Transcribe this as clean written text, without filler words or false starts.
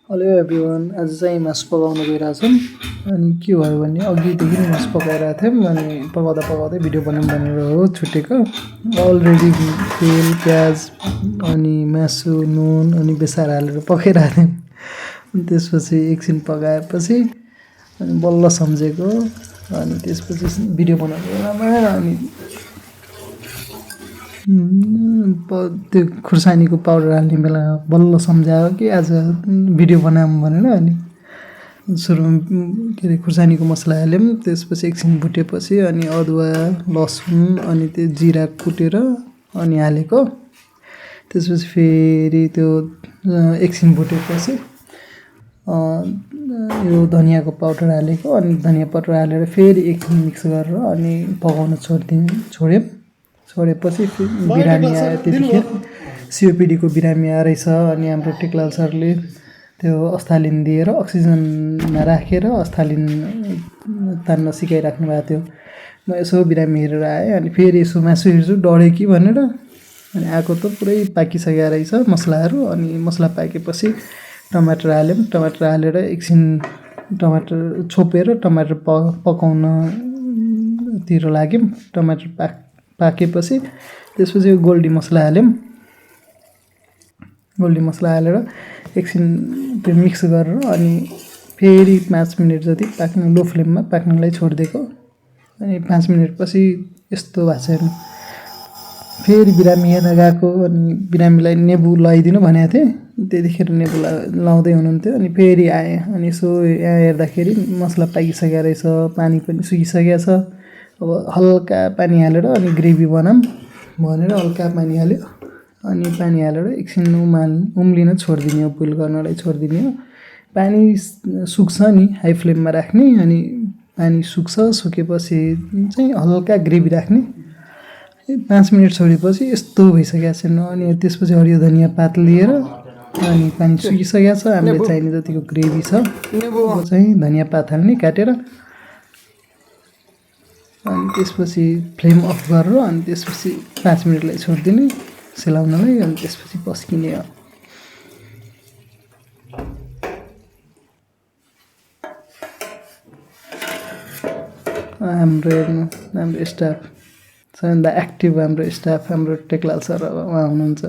Hello everyone, आज चाहिँ मासु पकाउन गइरहेछौँ। अनि के भयो भने अघिदेखि नै मासु पकाइरहेको थियौँ। अनि पकाउँदा पकाउँदै भिडियो बनाउँ भनेर हो छुटेको। अलरेडी तेल प्याज अनि मासु नुन अनि बेसार हालेर पकाइरहेको थियौँ। अनि त्यसपछि एकछिन पकाएपछि अनि बल्ल सम्झेको। अनि त्यसपछि भिडियो बनाउने बेलामा अनि त्यो खुर्सानीको पाउडर हाल्ने बेला बल्ल सम्झायो कि आज भिडियो बनाऊँ भनेर। अनि सुरुमा के अरे खुर्सानीको मसला हाल्यौँ। त्यसपछि एकछिन भुटेपछि अनि अदुवा लसुन अनि त्यो जिरा कुटेर अनि हालेको। त्यसपछि फेरि त्यो एकछिन भुटेपछि यो धनियाँको पाउडर हालेको। अनि धनियाँ पाउडर हालेर फेरि एकछिन मिक्स गरेर अनि पकाउन छोड्यौँ। छोडेपछि बिरामी आयो। त्यतिखेर सिओपिडीको बिरामी आएर रहेछ। अनि हाम्रो टेकलाल सरले त्यो अस्थालिन दिएर अक्सिजनमा राखेर अस्थालिन तान्न सिकाइराख्नु भएको थियो। म यसो बिरामी हेरेर आएँ। अनि फेरि यसो मासु हेर्छु डढ्यो कि भनेर। अनि आएको त पुरै पाकिसकेको रहेछ मसलाहरू। अनि मसला पाकेपछि टमाटर हाल्यौँ। टमाटर हालेर एकछिन टमाटर छोपेर टमाटर पकाउनतिर लाग्यौँ। टमाटर पाकेपछि त्यसपछि गोल्डी मसला हाल्यौँ। गोल्डी मसला हालेर एकछिन त्यो मिक्स गरेर अनि फेरि 5 मिनट जति पाक्न लो फ्लेममा पाक्नलाई छोडिदिएको। अनि 5 मिनटपछि यस्तो भएको छ हेर्नु। फेरि बिरामी हेर्न गएको। अनि बिरामीलाई नेबु लगाइदिनु भनेको थिएँ। त्यतिखेर नेबु लाउँदै हुनुहुन्थ्यो। अनि फेरि आएँ। अनि यसो यहाँ हेर्दाखेरि मसला पाकिसकेको रहेछ। पानी पनि सुकिसकेको छ। अब हल्का पानी हालेर अनि ग्रेभी बनाऊँ भनेर हल्का पानी हाल्यो। अनि पानी हालेर एकछिन उम्लिन छोडिदिने हो, बोइल गर्नलाई छोडिदिने हो। पानी सुक्छ नि हाई फ्लेममा राख्ने। अनि पानी सुकेपछि चाहिँ हल्का ग्रेभी राख्ने। 5 मिनट छोडेपछि यस्तो भइसकेको छ। अनि त्यसपछि हरियो धनियाँ पात लिएर अनि पानी सुकिसकेको छ। हामीले चाहिने जतिको ग्रेभी छ चाहिँ धनियाँ पात हाल्ने काटेर। अनि त्यसपछि फ्लेम अफ गरेर अनि त्यसपछि 5 मिनटलाई छोडिदिने सेलाउनलाई। अनि त्यसपछि पस्किने हो। हाम्रो हेर्नु हाम्रो स्टाफ सबैभन्दा एक्टिभ हाम्रो स्टाफ हाम्रो टेकलाल सर उहाँ हुनुहुन्छ।